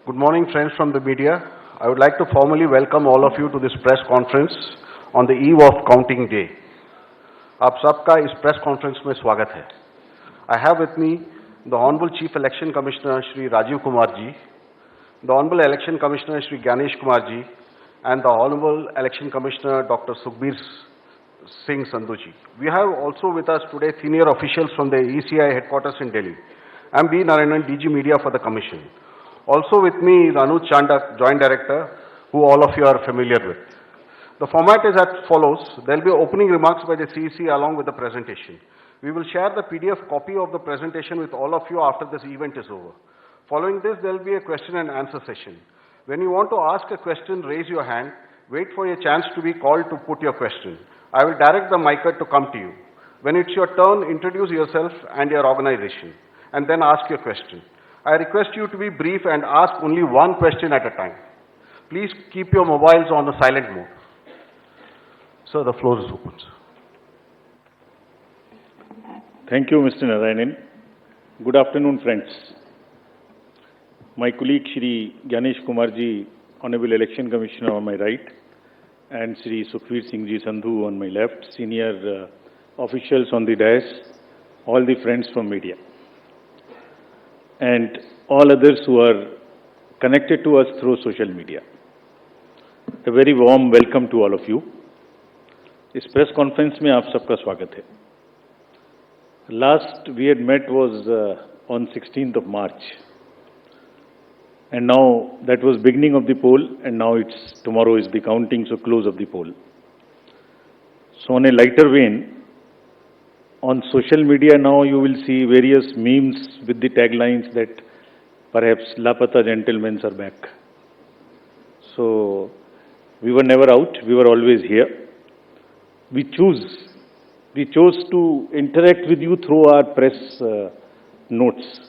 Good morning, friends from the media. I would like to formally welcome all of you to this press conference on the eve of counting day. आप सबका इस press conference में स्वागत है. I have with me the Honorable Chief Election Commissioner Shri Rajiv Kumar ji, the Honorable Election Commissioner Shri Ganesh Kumar ji, and the Honorable Election Commissioner Dr. Sukhbir Singh Sandhu ji. We have also with us today senior officials from the ECI headquarters in Delhi. I am B. Narayanan, DG Media for the Commission. Also with me is Anuj Chandak, Joint Director, who all of you are familiar with. The format is as follows. There will be opening remarks by the CEC along with the presentation. We will share the PDF copy of the presentation with all of you after this event is over. Following this, there will be a question and answer session. When you want to ask a question, raise your hand. Wait for your chance to be called to put your question. I will direct the micer to come to you. When it's your turn, introduce yourself and your organization, and then ask your question. I request you to be brief and ask only one question at a time. Please keep your mobiles on the silent mode. Sir, the floor is open. Thank you, Mr. Narayanan. Good afternoon, friends. My colleague Shri Ganesh Kumar ji, Honorable Election Commissioner on my right, and Shri Sukhbir Singh ji Sandhu on my left, senior officials on the dais, all the friends from media, and all others who are connected to us through social media. A very warm welcome to all of you. इस press conference में आप सबका स्वागत है. Last we had met was on 16th of March, and now that was beginning of the poll, and now tomorrow is the counting, so close of the poll. So on a lighter vein, on social media now you will see various memes with the taglines that perhaps Lapata gentlemen are back. So we were never out, we were always here. We chose to interact with you through our press notes.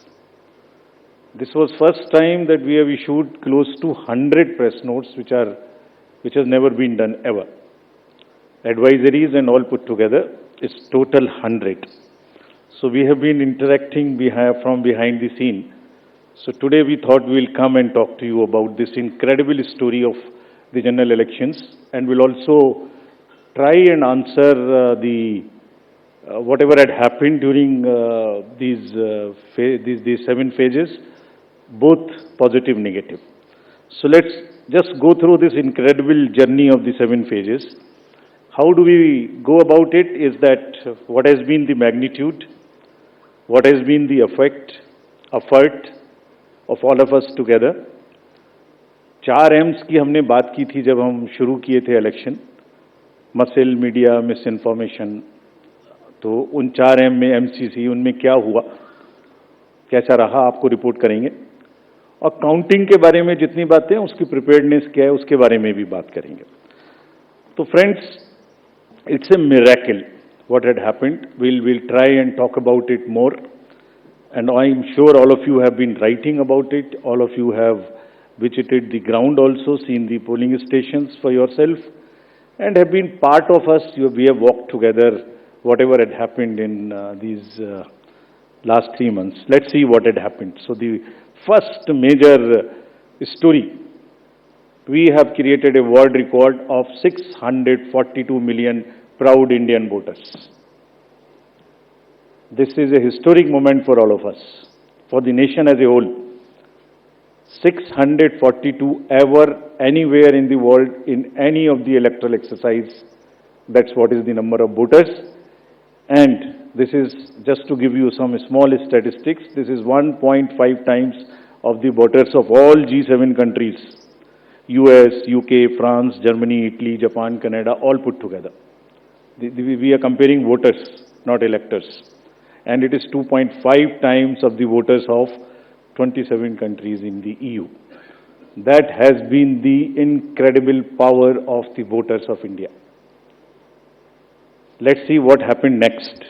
This was first time that we have issued close to 100 press notes, which has never been done ever. Advisories and all put together is total 100. So we have been interacting from behind the scene. So today we thought we'll come and talk to you about this incredible story of the general elections, and we'll also try and answer whatever had happened during these 7 phases, both positive, negative. So let's just go through this incredible journey of the 7 phases. How do we go about it is that what has been the magnitude, what has been the effort of all of us together. 4 M's की हमने बात की थी जब हम शुरू किए थे election, muscle, media, miss information. तो उन 4 M में MCC, उनमें क्या हुआ, कैसा रहा, आपको रिपोर्ट करेंगे. और काउंटिंग के बारे में जितनी बातें हैं, उसकी प्रिपेयर्डनेस क्या है, उसके बारे में भी बात करेंगे. तो friends, it's a miracle what had happened. We'll try and talk about it more, and I'm sure all of you have been writing about it. All of you have visited the ground also, seen the polling stations for yourself, and have been part of us. We have walked together whatever had happened in these last 3 months. Let's see what had happened. So the first major story, we have created a world record of 642 million proud Indian voters. This is a historic moment for all of us, for the nation as a whole. 642 ever, anywhere in the world, in any of the electoral exercise. That's what is the number of voters. And this is, just to give you some small statistics, this is 1.5 times of the voters of all G7 countries. US, UK, France, Germany, Italy, Japan, Canada, all put together. We are comparing voters, not electors. And it is 2.5 times of the voters of 27 countries in the EU. That has been the incredible power of the voters of India. Let's see what happened next.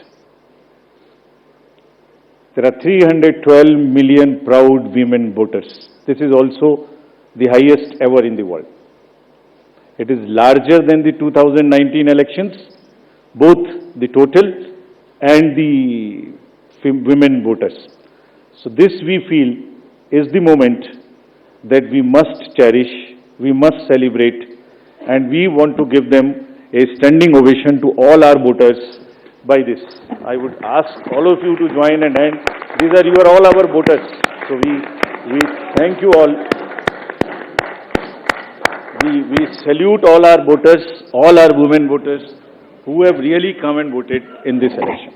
There are 312 million proud women voters. This is also the highest ever in the world. It is larger than the 2019 elections, both the total and the women voters. So this, we feel, is the moment that we must cherish, we must celebrate, and we want to give them a standing ovation to all our voters by this. I would ask all of you to join and hand. These are all our voters. So we thank you all. We salute all our voters, all our women voters who have really come and voted in this election,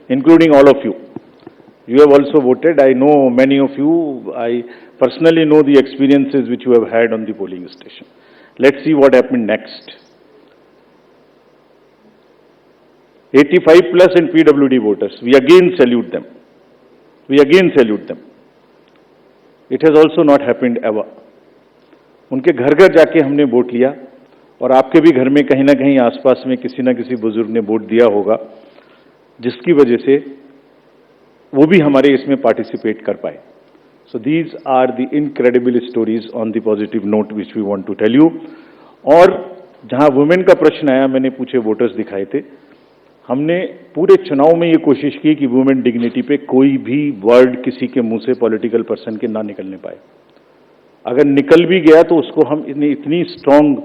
including all of you. You have also voted. I know many of you. I personally know the experiences which you have had on the polling station. Let's see what happened next. 85 plus in PWD voters. We again salute them. We again salute them. It has also not happened ever. उनके घर घर जाके हमने vote लिया और आपके भी घर में कहीं ना कहीं आसपास में किसी ना किसी बुजुर्ग ने वोट दिया होगा, जिसकी वजह से वो भी हमारे इसमें पार्टिसिपेट कर पाए. So these are the incredible stories on the positive note which we want to tell you. और जहां वुमेन का प्रश्न आया, मैंने पूछे वोटर्स दिखाए थे. हमने पूरे चुनाव में ये कोशिश की कि वुमेन डिग्निटी पे कोई भी वर्ड किसी के मुंह से पॉलिटिकल पर्सन के ना निकलने पाए. अगर निकल भी गया तो उसको हम इतनी स्ट्रॉन्ग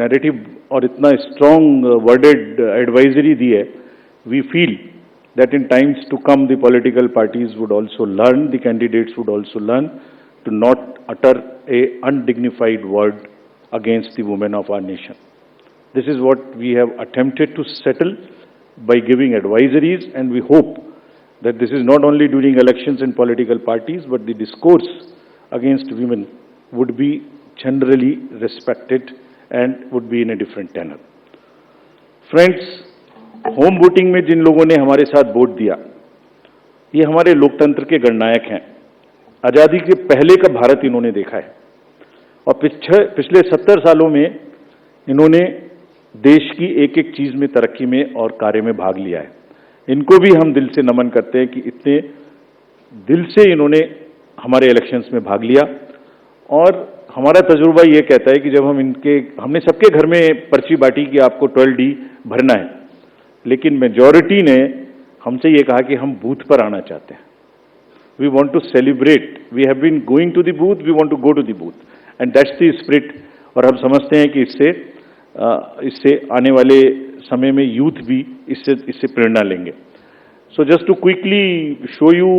नैरेटिव और इतना स्ट्रॉन्ग वर्डेड एडवाइजरी दी है. We feel that in times to come the political parties would also learn, the candidates would also learn to not utter a undignified word against the women of our nation. This is what we have attempted to settle by giving advisories, and we hope that this is not only during elections and political parties, but the discourse against women would be generally respected and would be in a different tenor. Friends, home voting में जिन लोगों ने हमारे साथ vote दिया, ये हमारे लोकतंत्र के गणनायक हैं. आज़ादी के पहले का भारत इन्होंने देखा है और पिछले 70 सालों में इन्होंने देश की एक एक चीज में, तरक्की में और कार्य में भाग लिया है. इनको भी हम दिल से नमन करते हैं कि इतने दिल से इन्होंने हमारे इलेक्शंस में भाग लिया. और हमारा तजुर्बा ये कहता है कि जब हमने सबके घर में पर्ची बांटी कि आपको 12D भरना है, लेकिन मेजॉरिटी ने हमसे ये कहा कि हम बूथ पर आना चाहते हैं. We want to celebrate. We have been going to the booth, we want to go to the booth, and that's the spirit. और हम समझते हैं कि इससे आने वाले समय में यूथ भी इससे प्रेरणा लेंगे. So just to quickly show you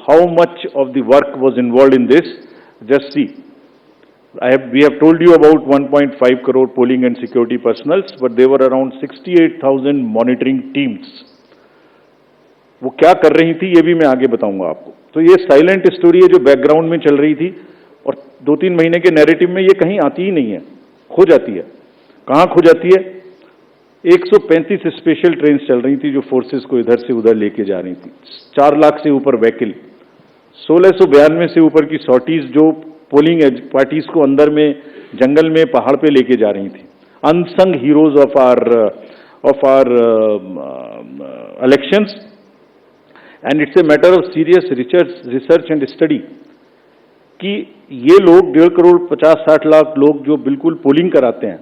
how much of the work was involved in this, just see. We have told you about 1.5 crore polling and security personals, but there were around 68,000 monitoring teams. वो क्या कर रही थी ये भी मैं आगे बताऊंगा आपको. तो ये साइलेंट स्टोरी है जो बैकग्राउंड में चल रही थी और 2-3 महीने के नैरेटिव में ये कहीं आती ही नहीं है, खो जाती है. कहाँ खो जाती है? 135 स्पेशल ट्रेन चल रही थी जो फोर्सेस को इधर से उधर लेके जा रही थी. 4 लाख से ऊपर व्हीकल, 1692 से ऊपर की सॉर्टीज जो पोलिंग पार्टीज को अंदर में जंगल में पहाड़ पे लेके जा रही थी. Unsung heroes of our elections, and it's a matter of serious research and study कि ये लोग 1.5 करोड़ 50-60 लाख लोग जो बिल्कुल पोलिंग कराते हैं,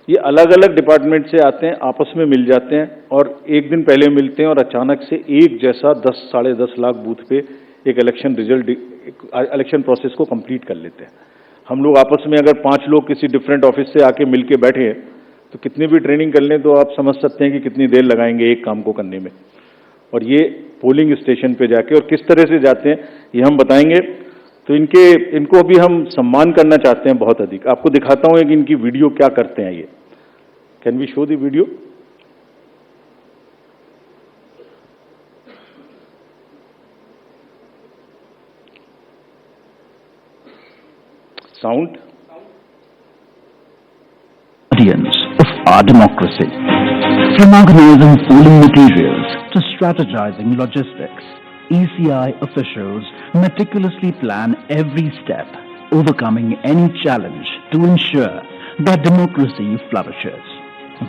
ये अलग अलग डिपार्टमेंट से आते हैं, आपस में मिल जाते हैं और एक दिन पहले मिलते हैं और अचानक से एक जैसा 10-10.5 लाख बूथ पे एक इलेक्शन प्रोसेस को कंप्लीट कर लेते हैं. हम लोग आपस में अगर 5 लोग किसी डिफरेंट ऑफिस से आके मिल के बैठे हैं तो कितनी भी ट्रेनिंग कर लें तो आप समझ सकते हैं कि कितनी देर लगाएंगे एक काम को करने में. और ये पोलिंग स्टेशन पे जाके और किस तरह से जाते हैं ये हम बताएंगे. तो इनको भी हम सम्मान करना चाहते हैं बहुत अधिक. आपको दिखाता हूं कि इनकी वीडियो क्या करते हैं. ये can we show the video? Sound. Guardians of our democracy. From organizing polling materials to strategizing logistics, ECI officials meticulously plan every step, overcoming any challenge to ensure that democracy flourishes.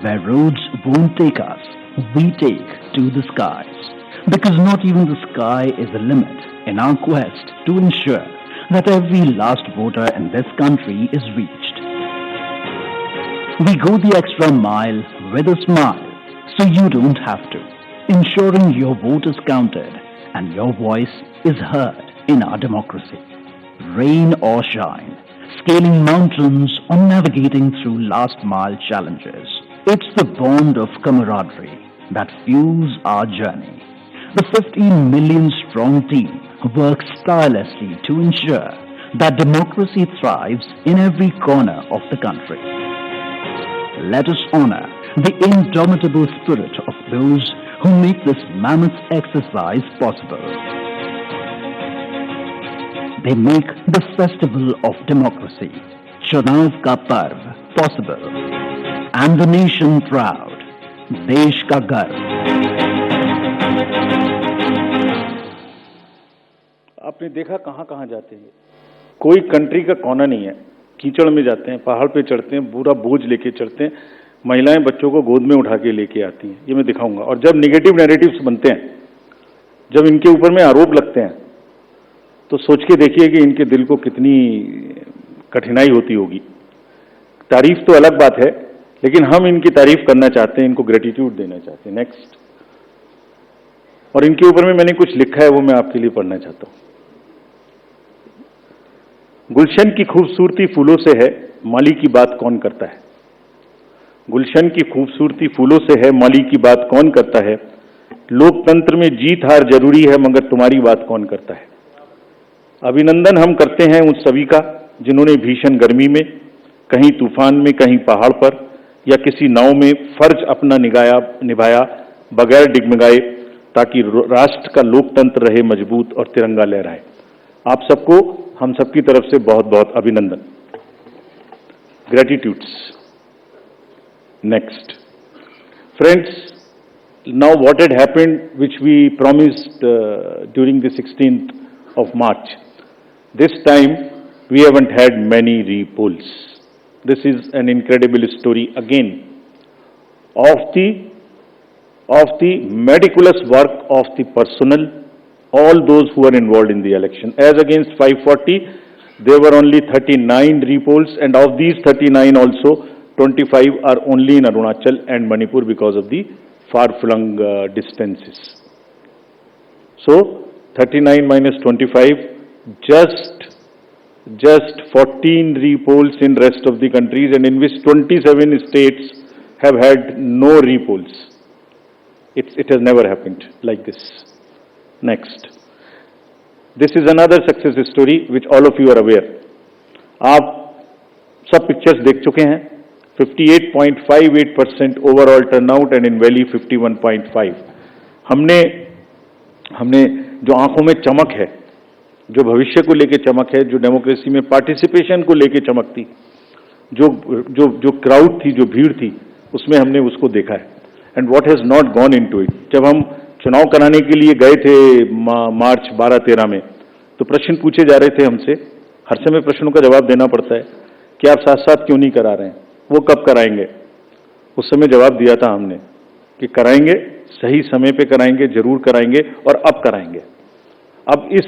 Where roads won't take us, we take to the skies. Because not even the sky is the limit in our quest to ensure that every last voter in this country is reached. We go the extra mile with a smile, so you don't have to, ensuring your vote is counted and your voice is heard in our democracy. rain or shine, scaling mountains or navigating through last-mile challenges. It's the bond of camaraderie that fuels our journey. The 15 million strong team works tirelessly to ensure that democracy thrives in every corner of the country. Let us honor the indomitable spirit of those who make this mammoth exercise possible. They make the festival of democracy, Chunav Ka Parv, possible, and the nation proud, Desh Ka Garv. आपने देखा कहाँ कहाँ जाते हैं, कोई country का कोना नहीं है, कीचड़ में जाते हैं, पहाड़ पे चढ़ते हैं, पूरा बोझ लेके चढ़ते हैं, महिलाएं बच्चों को गोद में उठा के लेके आती हैं, ये मैं दिखाऊंगा। और जब नेगेटिव नैरेटिव्स बनते हैं, जब इनके ऊपर में आरोप लगते हैं, तो सोच के देखिए कि इनके दिल को कितनी कठिनाई होती होगी। तारीफ तो अलग बात है, लेकिन हम इनकी तारीफ करना चाहते हैं, इनको ग्रेटिट्यूड देना चाहते हैं। नेक्स्ट। और इनके ऊपर में मैंने कुछ लिखा है, वो मैं आपके लिए पढ़ना चाहता हूं। गुलशन की खूबसूरती फूलों से है, माली की बात कौन करता है। गुलशन की खूबसूरती फूलों से है, माली की बात कौन करता है। लोकतंत्र में जीत हार जरूरी है, मगर तुम्हारी बात कौन करता है। अभिनंदन हम करते हैं उन सभी का जिन्होंने भीषण गर्मी में, कहीं तूफान में, कहीं पहाड़ पर या किसी नाव में फर्ज अपना निभाया बगैर डिगमगाए, ताकि राष्ट्र का लोकतंत्र रहे मजबूत और तिरंगा लहराए। आप सबको हम सबकी तरफ से बहुत बहुत अभिनंदन। Gratitudes. Next. Friends, now what had happened, which we promised during the 16th of March, this time we haven't had many repolls. This is an incredible story again of the meticulous work of the personnel, all those who are involved in the election. As against 540, there were only 39 repolls, and of these 39 also 25 are only in Arunachal and Manipur because of the far-flung distances. So 39 minus 25, just 14 repolls in rest of the countries, and in which 27 states have had no repolls. It has never happened like this. Next. This is another success story which all of you are aware. आप सब pictures देख चुके हैं। 58.58% overall turnout and in valley 51.5। हमने जो आंखों में चमक है, जो भविष्य को लेके चमक है, जो डेमोक्रेसी में पार्टिसिपेशन को लेके चमक थी, जो क्राउड थी, जो भीड़ थी, उसमें हमने उसको देखा है। And what has not gone into it. जब हम चुनाव कराने के लिए गए थे मार्च 12-13 में, तो प्रश्न पूछे जा रहे थे हमसे, हर समय प्रश्नों का जवाब देना पड़ता है कि आप साथ साथ क्यों नहीं करा रहे हैं, वो कब कराएंगे। उस समय जवाब दिया था हमने कि कराएंगे, सही समय पे कराएंगे, जरूर कराएंगे और अब कराएंगे। अब इस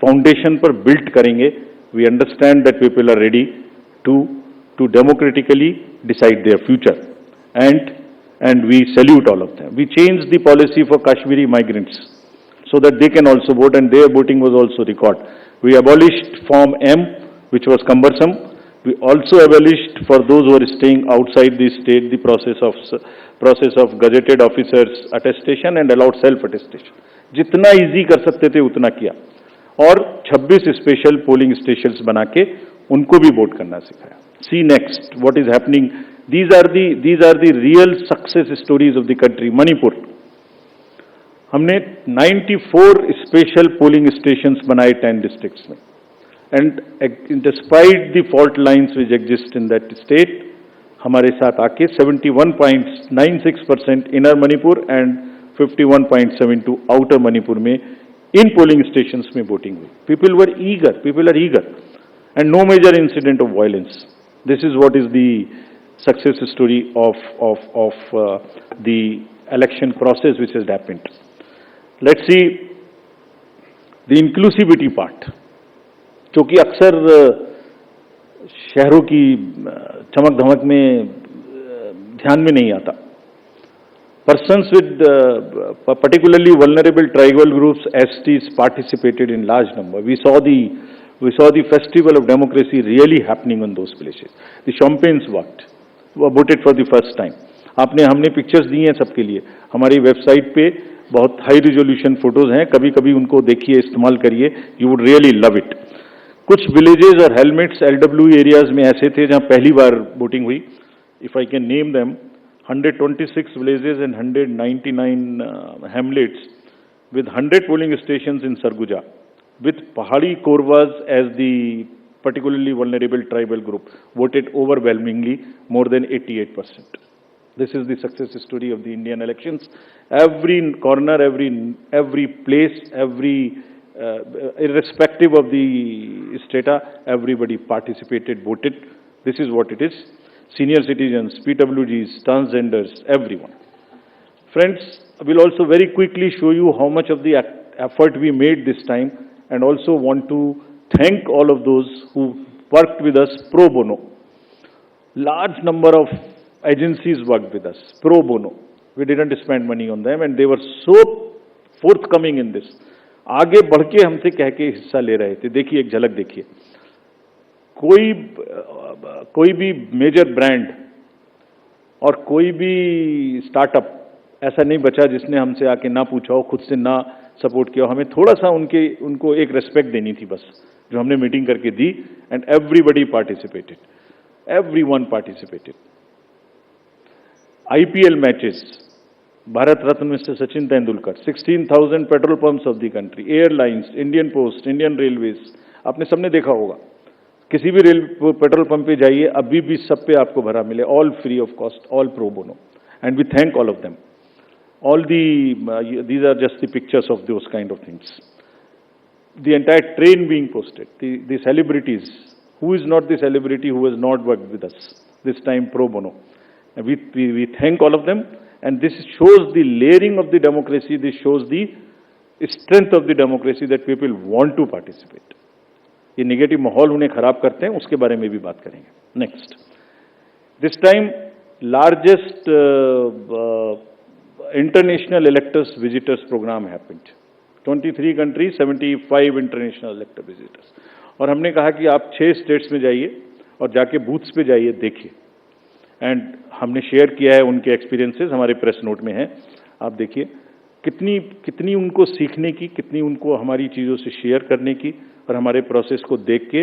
फाउंडेशन पर बिल्ड करेंगे। We understand that people are ready to democratically decide their future, and we salute all of them. We changed the policy for Kashmiri migrants so that they can also vote, and their voting was also recorded. We abolished Form M, which was cumbersome. We also abolished for those who are staying outside the state the process of gazetted officers attestation and allowed self attestation. जितना easy कर सकते थे उतना किया, और 26 special polling stations बना के उनको भी वोट करना सिखाया। See next what is happening. These are the real success stories of the country. Manipur, हमने 94 स्पेशल पोलिंग स्टेशंस बनाए 10 डिस्ट्रिक्ट्स में, and despite the fault lines which exist in that state, हमारे साथ आके 71.96% inner Manipur and 51.72 outer Manipur में in polling stations में voting हुई। People are eager and no major incident of violence. This is what is the success story of the election process which has happened. Let's see the inclusivity part, जो कि अक्सर शहरों की चमक धमक में ध्यान में नहीं आता। Persons with particularly vulnerable tribal groups, STs, participated in large number. We saw We saw the festival of democracy really happening in those places. The champagnes worked, were voted for the first time. हमने pictures दी हैं सबके लिए, हमारी website पे बहुत high resolution photos हैं, कभी कभी उनको देखिए, इस्तेमाल करिए, you would really love it. कुछ विलेजेस और हेलमेट्स LWE एरियाज में ऐसे थे जहां पहली बार वोटिंग हुई. If I can name them, 126 villages and 199 hamlets with 100 polling stations in Sarguja, with Pahadi Korwas as the particularly vulnerable tribal group, voted overwhelmingly, more than 88%. This is the success story of the Indian elections. Every corner, every place, irrespective of the strata, everybody participated, voted. This is what it is. Senior citizens, PWGs, transgenders, everyone. Friends, I will also very quickly show you how much of the effort we made this time, and also want to thank all of those who worked with us pro bono. Large number of agencies worked with us pro bono. We didn't spend money on them and they were so forthcoming in this. आगे बढ़ के हमसे कह के हिस्सा ले रहे थे. देखिए, एक झलक देखिए. कोई भी मेजर ब्रांड और कोई भी स्टार्टअप ऐसा नहीं बचा जिसने हमसे आके ना पूछा हो, खुद से ना सपोर्ट किया हो. हमें थोड़ा सा उनको एक रेस्पेक्ट देनी थी बस, जो हमने मीटिंग करके दी. And everybody participated, everyone participated. IPL matches, Bharat Ratna mister Sachin Tendulkar, 16,000 petrol pumps of the country, airlines, Indian post, Indian railways, आपने सबने देखा होगा. किसी भी पेट्रोल पंप पे जाइए, अभी भी सब पे आपको भरा मिले, all free of cost, all pro bono, and we thank all of them. All these are just the pictures of those kind of things. The entire train being posted, the celebrities, who is not the celebrity who has not worked with us, this time pro bono. And we thank all of them, and this shows the layering of the democracy, this shows the strength of the democracy, that people want to participate. ये negative माहौल उन्हें खराब करते हैं, उसके बारे में भी बात करेंगे. Next. This time, largest international electors visitors program happened. 23 countries, 75 international elector visitors. और हमने कहा कि आप 6 स्टेट्स में जाइए और जाके बूथ्स पे जाइए, देखिए. एंड हमने शेयर किया है उनके एक्सपीरियंसेस, हमारे प्रेस नोट में है, आप देखिए. कितनी उनको सीखने की, कितनी उनको हमारी चीज़ों से शेयर करने की, और हमारे प्रोसेस को देख के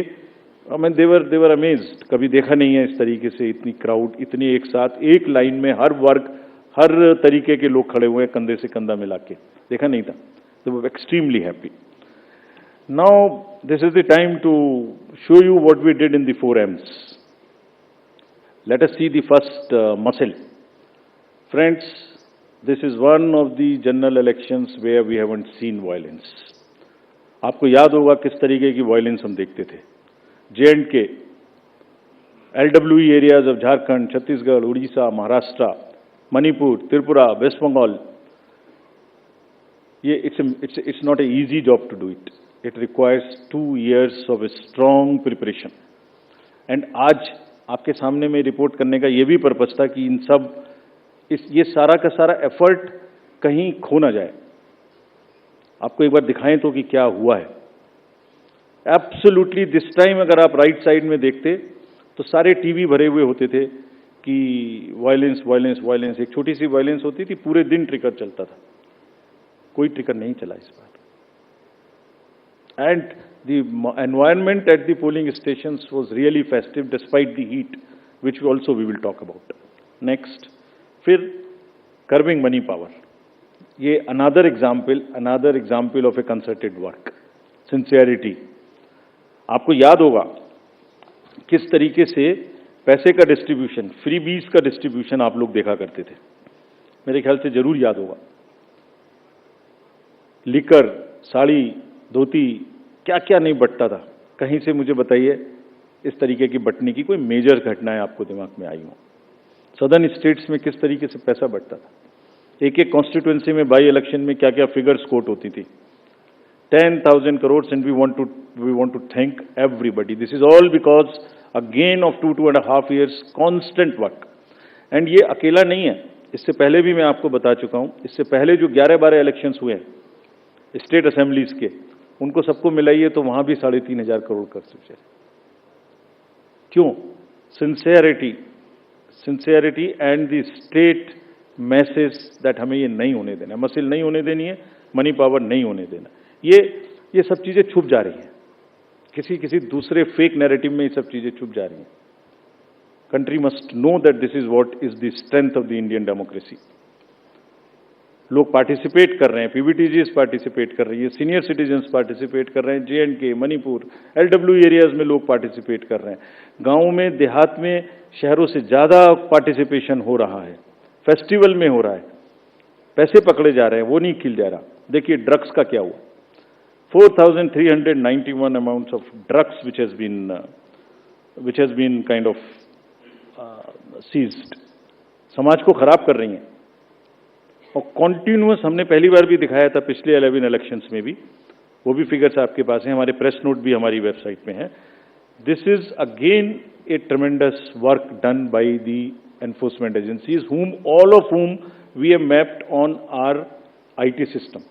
मैं देवर अमेज्ड. कभी देखा नहीं है इस तरीके से इतनी क्राउड, इतनी एक साथ एक लाइन में हर वर्ग, हर तरीके के लोग खड़े हुए हैं, कंधे से कंधा मिला के, देखा नहीं था. तो extremely happy. Now this is the time to show you what we did in the 4 M's. Let us see the first muscle. Friends, this is one of the general elections where we haven't seen violence. आपको याद होगा किस तरीके की violence हम देखते थे. J&K, LWE areas of Jharkhand, Chhattisgarh, Orissa, Maharashtra, Manipur, Tripura, west Bengal. ये it's not a easy job to do it. It requires 2 years of a strong preparation. And आज आपके सामने में रिपोर्ट करने का ये भी पर्पस था कि ये सारा का सारा एफर्ट कहीं खो ना जाए. आपको एक बार दिखाएं तो कि क्या हुआ है. एब्सोल्युटली दिस टाइम अगर आप राइट साइड में देखते तो सारे टीवी भरे हुए होते थे कि वायलेंस वायलेंस वायलेंस. एक छोटी सी वायलेंस होती थी, पूरे दिन ट्रिगर चलता था. कोई ट्रिगर नहीं चला इस बार. And the environment at the polling stations was really festive despite the heat, which also we will talk about. Next, फिर कर्बिंग मनी पावर. ये another example of a concerted work, sincerity. आपको याद होगा किस तरीके से पैसे का डिस्ट्रीब्यूशन, फ्री बीज का डिस्ट्रीब्यूशन आप लोग देखा करते थे. मेरे ख्याल से जरूर याद होगा. लिकर, साड़ी, धोती, क्या क्या नहीं बंटता था. कहीं से मुझे बताइए इस तरीके की बंटने की कोई मेजर घटनाएं आपको दिमाग में आई हो. सदर्न स्टेट्स में किस तरीके से पैसा बंटता था. एक एक कॉन्स्टिट्यूएंसी में बाई इलेक्शन में क्या क्या फिगर्स कोट होती थी. 10,000 crores, and we want to thank everybody. This is all because again of 2.5 years constant work. And ये अकेला नहीं है. इससे पहले भी मैं आपको बता चुका हूं. इससे पहले जो 11-12 इलेक्शंस हुए हैं स्टेट असेंबलीज के, उनको सबको मिलाइए तो वहां भी 3,500 करोड़ कर चुके। क्यों? Sincerity and the state message that हमें ये नहीं होने देना, मसिल नहीं होने देनी है, मनी पावर नहीं होने देना। ये सब चीजें छुप जा रही हैं, किसी दूसरे फेक नैरेटिव में ये सब चीजें छुप जा रही हैं। Country must know that this is what is the strength of the Indian democracy. लोग पार्टिसिपेट कर रहे हैं, पीबीटीजीज पार्टिसिपेट कर रही है, सीनियर सिटीजन्स पार्टिसिपेट कर रहे हैं, JNK, मणिपुर, LW एरियाज में लोग पार्टिसिपेट कर रहे हैं, गांवों में, देहात में, शहरों से ज्यादा पार्टिसिपेशन हो रहा है, फेस्टिवल में हो रहा है, पैसे पकड़े जा रहे हैं, वो नहीं खिल जा रहा। देखिए ड्रग्स का क्या हुआ, 4,391 amounts of drugs which has been kind of seized, समाज को खराब कर रही हैं। और कॉन्टिन्यूअस, हमने पहली बार भी दिखाया था पिछले 11 इलेक्शंस में भी, वो भी फिगर्स आपके पास हैं, हमारे प्रेस नोट भी हमारी वेबसाइट में है। This is again A ट्रेमेंडस work done by the enforcement agencies, all of whom we have mapped on our IT system.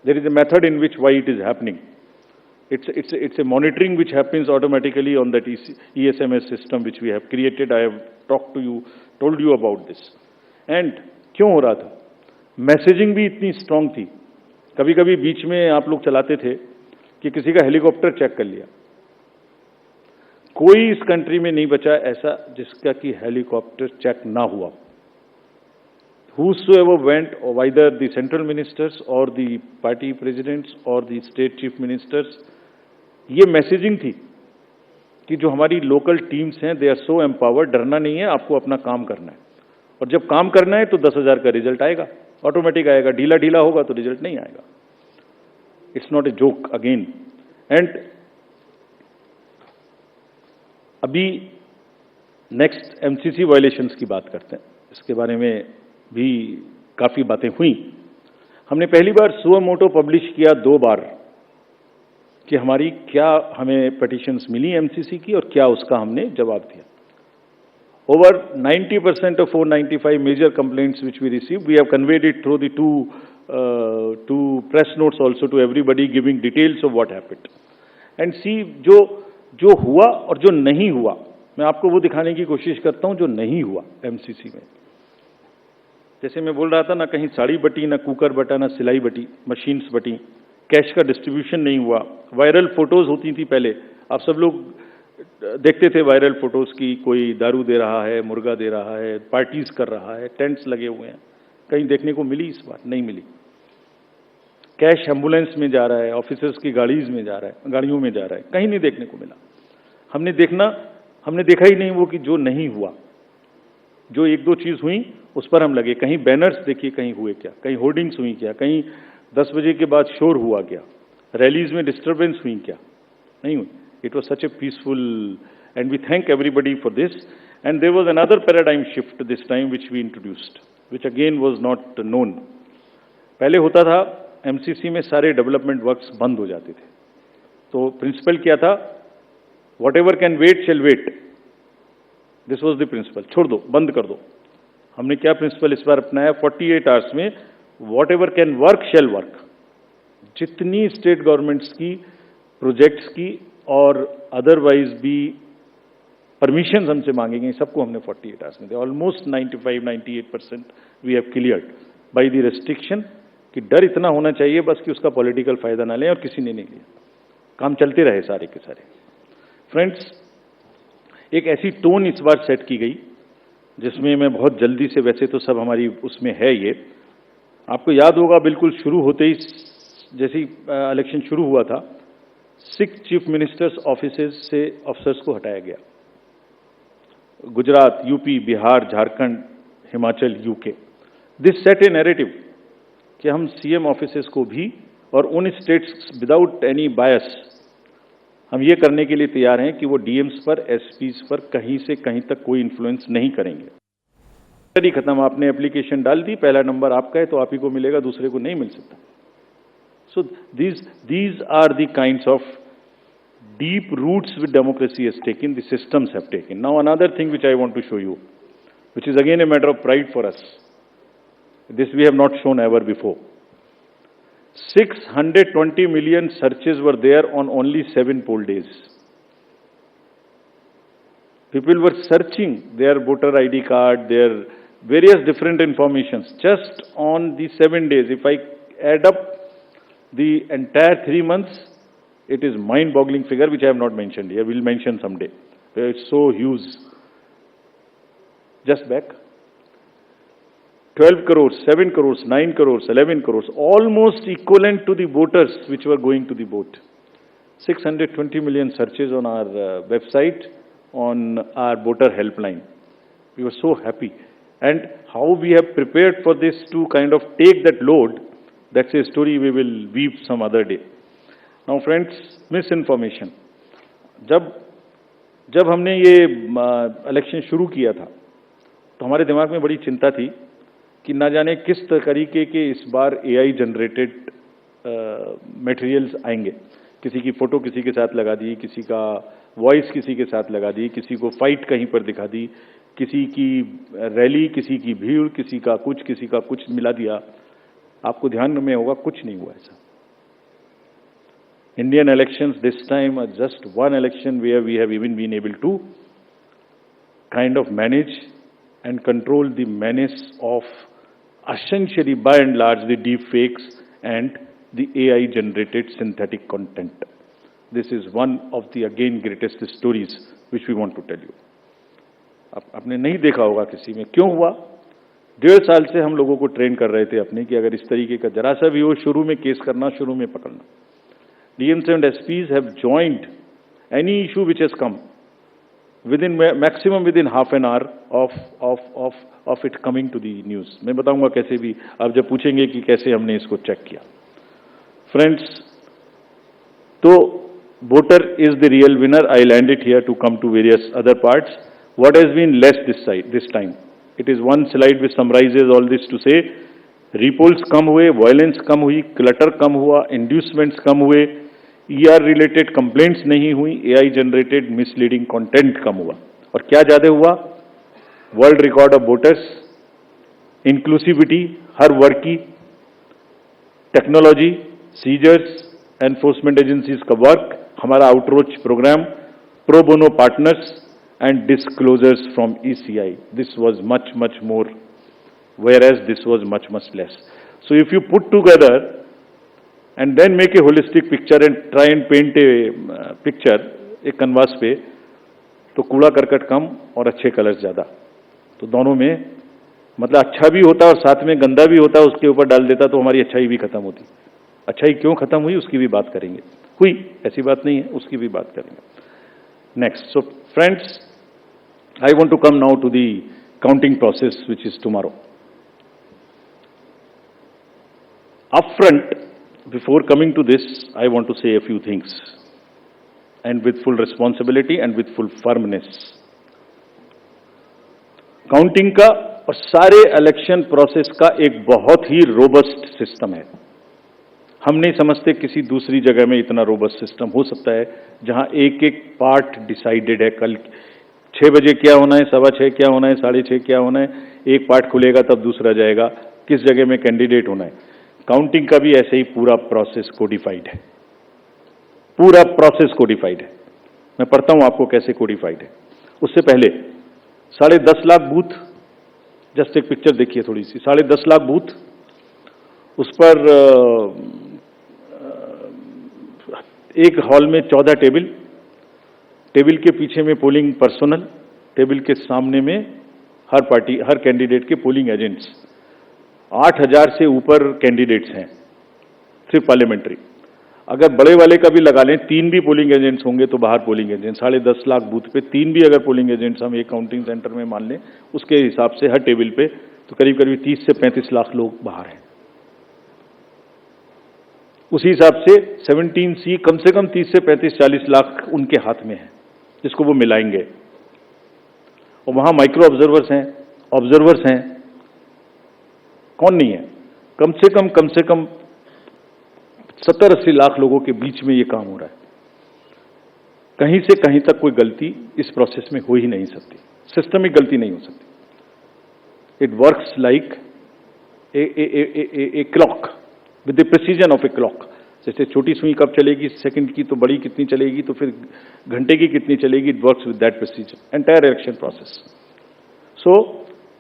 There is a method in which why it is happening. It's a monitoring which happens automatically on that ESMS system which we have created. I have told you about this. And क्यों हो रहा था? Messaging भी इतनी strong थी। कभी कभी बीच में आप लोग चलाते थे कि किसी का हेलीकॉप्टर चेक कर लिया। कोई इस कंट्री में नहीं बचा ऐसा जिसका कि हेलीकॉप्टर चेक ना हुआ। Whosoever went, or either the central ministers or the party presidents or the state chief ministers, ये मैसेजिंग थी कि जो हमारी लोकल टीम्स हैं, दे आर सो एम्पावर्ड, डरना नहीं है, आपको अपना काम करना है, और जब काम करना है तो 10,000 का रिजल्ट आएगा, ऑटोमेटिक आएगा। ढीला होगा तो रिजल्ट नहीं आएगा। It's not a joke again. And अभी नेक्स्ट MCC वायलेशंस की बात करते हैं। इसके बारे में भी काफी बातें हुई। हमने पहली बार सुओ मोटो पब्लिश किया 2 बार कि हमारी क्या हमें पिटिशंस मिली MCC की और क्या उसका हमने जवाब दिया। Over 90% of 495 major complaints which we received, we have conveyed it through the two press notes also to everybody, giving details of what happened. And see, जो हुआ और जो नहीं हुआ, मैं आपको वो दिखाने की कोशिश करता हूं जो नहीं हुआ MCC में। जैसे मैं बोल रहा था ना, कहीं साड़ी बटी, ना कुकर बटा, ना सिलाई बटी, मशीन्स बटी, कैश का डिस्ट्रीब्यूशन नहीं हुआ। वायरल फोटोज होती थी पहले, आप सब लोग देखते थे वायरल फोटोज की, कोई दारू दे रहा है, मुर्गा दे रहा है, पार्टीज कर रहा है, टेंट्स लगे हुए हैं। कहीं देखने को मिली? इस बार नहीं मिली। कैश एम्बुलेंस में जा रहा है, ऑफिसर्स की गाड़ियों में जा रहा है, कहीं नहीं देखने को मिला। हमने देखा ही नहीं वो कि जो नहीं हुआ। जो 1-2 चीज हुई उस पर हम लगे। कहीं बैनर्स देखिए, कहीं हुए क्या, कहीं होर्डिंग्स हुई क्या, कहीं 10 बजे के बाद शोर हुआ क्या, रैलीज में डिस्टर्बेंस हुई क्या? नहीं हुई। It was such a peaceful, and we thank everybody for this. And there was another paradigm shift this time which we introduced, which again was not known. पहले होता था MCC में सारे डेवलपमेंट वर्क्स बंद हो जाते थे, तो प्रिंसिपल क्या था? Whatever can wait shall wait. This was the principle. छोड़ दो, बंद कर दो। हमने क्या प्रिंसिपल इस बार अपनाया? 48 आवर्स में whatever can work shall work. जितनी स्टेट गवर्नमेंट्स की प्रोजेक्ट्स की और अदरवाइज भी परमिशन हमसे मांगे गए, सबको हमने 48 आवर्स में दिया। Almost 95-98% we have cleared by the restriction. कि डर इतना होना चाहिए बस कि उसका पॉलिटिकल फायदा ना लें, और किसी ने नहीं लिया। काम चलते रहे सारे के सारे। फ्रेंड्स, एक ऐसी टोन इस बार सेट की गई जिसमें मैं बहुत जल्दी से, वैसे तो सब हमारी उसमें है ये, आपको याद होगा बिल्कुल शुरू होते ही, जैसे ही इलेक्शन शुरू हुआ था, 6 चीफ मिनिस्टर्स ऑफिसेज से अफसर्स को हटाया गया। Gujarat, UP, Bihar, Jharkhand, Himachal, UK. This set A narrative कि हम CM ऑफिसेज को भी, और उन स्टेट्स विदाउट एनी बायस, हम ये करने के लिए तैयार हैं कि वो DMs पर, SPs पर कहीं से कहीं तक कोई इन्फ्लुएंस नहीं करेंगे। खत्म, आपने एप्लीकेशन डाल दी, पहला नंबर आपका है तो आप ही को मिलेगा, दूसरे को नहीं मिल सकता। सो these are the kinds of deep roots which democracy has taken, the systems have taken. Now another thing which I want to show you, which is again a matter of pride for us. This we have not shown ever before. 620 million searches were there on only 7 poll days. People were searching their voter ID card, their various different informations just on the 7 days. If I add up the entire 3 months, it is mind-boggling figure which I have not mentioned here. We'll mention someday. It's so huge. Just back. 12 crores, 7 crores, 9 crores, 11 crores, almost equivalent to the voters which were going to the vote. 620 million searches on our website, on our voter helpline. We were so happy. And how we have prepared for this to kind of take that load, that's a story we will weave some other day. Now friends, misinformation. जब हमने ये election शुरू किया था, तो हमारे दिमाग में बड़ी चिंता थी कि ना जाने किस तरीके के इस बार AI जनरेटेड मटेरियल्स आएंगे. किसी की फोटो किसी के साथ लगा दी, किसी का वॉइस किसी के साथ लगा दी, किसी को फाइट कहीं पर दिखा दी, किसी की रैली, किसी की भीड़, किसी का कुछ मिला दिया. आपको ध्यान में होगा कुछ नहीं हुआ ऐसा. Indian elections this time are just one election where we have even been able to kind of manage and control the menace of essentially by and large the deep fakes and the AI generated synthetic content. This is one of the again greatest stories which we want to tell you. आपने नहीं देखा होगा किसी में. क्यों हुआ? 1.5 साल से हम लोगों को ट्रेन कर रहे थे अपने कि अगर इस तरीके का जरा सा भी हो, शुरू में केस करना, शुरू में पकड़ना. DMs and SPs have joined any issue which has come within maximum within half an hour of it coming to the news. मैं बताऊंगा कैसे भी, आप जब पूछेंगे कि कैसे हमने इसको चेक किया. Friends, तो voter is the real winner. I land it here to come to various other parts. What has been less this time? It is one slide which summarizes all this to say, repolls कम हुए, violence कम हुई, clutter कम हुआ, inducements कम हुए, ER related complaints नहीं हुई, AI generated misleading content कम हुआ. और क्या ज़्यादा हुआ? World record of voters, inclusivity हर वर्ग की, टेक्नोलॉजी, सीजर्स, एनफोर्समेंट एजेंसीज का वर्क, हमारा outreach programme, pro bono partners and disclosures from ECI. This was much more, whereas this was much less. So if you put together and then make a holistic picture and try and paint a picture एक canvas पे, तो कूड़ा करकट कम और अच्छे colours ज़्यादा. तो दोनों में मतलब अच्छा भी होता और साथ में गंदा भी होता, उसके ऊपर डाल देता तो हमारी अच्छाई भी खत्म होती. अच्छाई क्यों खत्म हुई उसकी भी बात करेंगे. हुई ऐसी बात नहीं है, उसकी भी बात करेंगे. Next. So friends, I want to come now to the counting process which is tomorrow. Upfront, before coming to this, I want to say a few things, and with full responsibility and with full firmness. Counting का और सारे election process का एक बहुत ही robust system है. हम नहीं समझते किसी दूसरी जगह में इतना रोबस्ट सिस्टम हो सकता है जहां एक एक पार्ट डिसाइडेड है. कल 6 बजे क्या होना है, 6:15 क्या होना है, 6:30 क्या होना है, एक पार्ट खुलेगा तब दूसरा जाएगा, किस जगह में कैंडिडेट होना है. काउंटिंग का भी ऐसे ही पूरा प्रोसेस कोडिफाइड है. पूरा प्रोसेस कोडिफाइड है. मैं पढ़ता हूं आपको कैसे कोडिफाइड है. उससे पहले 10.5 लाख बूथ, जस्ट एक पिक्चर देखिए थोड़ी सी. 10.5 लाख बूथ, उस पर एक हॉल में 14 टेबल, टेबल के पीछे में पोलिंग पर्सोनल, टेबल के सामने में हर पार्टी हर कैंडिडेट के पोलिंग एजेंट्स. 8,000 से ऊपर कैंडिडेट्स हैं सिर्फ पार्लियामेंट्री. अगर बड़े वाले का भी लगा लें, 3 भी पोलिंग एजेंट्स होंगे तो बाहर पोलिंग एजेंट. 10.5 लाख बूथ पे 3 भी अगर पोलिंग एजेंट्स हम एक काउंटिंग सेंटर में मान लें, उसके हिसाब से हर टेबल पे तो करीब 30 से 35 लाख लोग बाहर हैं. उसी हिसाब से 17C कम से कम 30 से 35-40 लाख उनके हाथ में है जिसको वो मिलाएंगे. और वहां माइक्रो ऑब्जर्वर्स हैं. कौन नहीं है? कम से कम 70-80 लाख लोगों के बीच में ये काम हो रहा है. कहीं से कहीं तक कोई गलती इस प्रोसेस में हो ही नहीं सकती. सिस्टमिक गलती नहीं हो सकती. It works like a clock. With the precision of a clock. जैसे छोटी सुई कब चलेगी सेकंड की, तो बड़ी कितनी चलेगी, तो फिर घंटे की कितनी चलेगी, it works with that precision, entire election process. So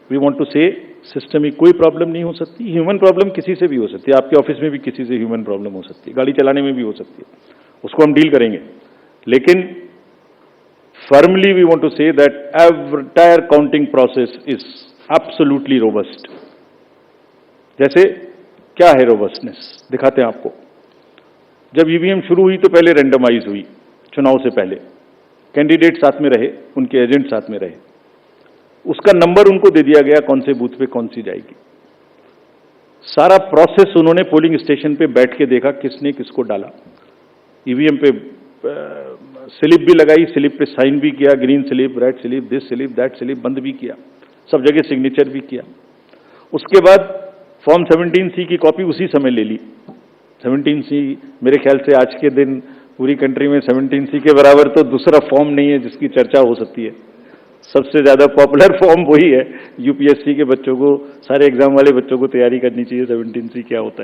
we want to say system में कोई प्रॉब्लम नहीं हो सकती। ह्यूमन प्रॉब्लम किसी से भी हो सकती है, आपके ऑफिस में भी किसी से ह्यूमन प्रॉब्लम हो सकती है, गाड़ी चलाने में भी हो सकती है, उसको हम डील करेंगे। लेकिन firmly we want to say that entire counting process is absolutely robust। जैसे क्या है रोबस्टनेस, दिखाते हैं आपको। जब ईवीएम शुरू हुई तो पहले रैंडमाइज हुई, चुनाव से पहले कैंडिडेट साथ में रहे, उनके एजेंट साथ में रहे, उसका नंबर उनको दे दिया गया कौन से बूथ पे कौन सी जाएगी। सारा प्रोसेस उन्होंने पोलिंग स्टेशन पे बैठ के देखा किसने किसको डाला, ईवीएम पे स्लिप भी लगाई, स्लिप पे साइन भी किया, green slip, red slip, this slip, that slip, बंद भी किया, सब जगह सिग्नेचर भी किया। उसके बाद फॉर्म 17C की कॉपी उसी समय ले ली। 17C मेरे ख्याल से आज के दिन पूरी कंट्री में 17C के बराबर तो दूसरा फॉर्म नहीं है जिसकी चर्चा हो सकती है। सबसे ज्यादा पॉपुलर फॉर्म वही है। यूपीएससी के बच्चों को, सारे एग्जाम वाले बच्चों को तैयारी करनी चाहिए 17C क्या होता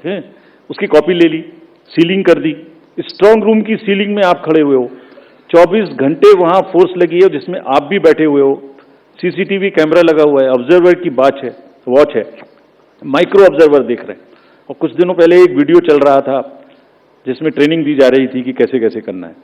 है। उसकी कॉपी ले ली, सीलिंग कर दी। स्ट्रांग रूम की सीलिंग में आप खड़े हुए हो, 24 घंटे वहां फोर्स लगी है जिसमें आप भी बैठे हुए हो, सीसीटीवी कैमरा लगा हुआ है, ऑब्जर्वर की वॉच है, माइक्रो ऑब्जर्वर देख रहे हैं। और कुछ दिनों पहले एक वीडियो चल रहा था जिसमें ट्रेनिंग दी जा रही थी कि कैसे कैसे करना है।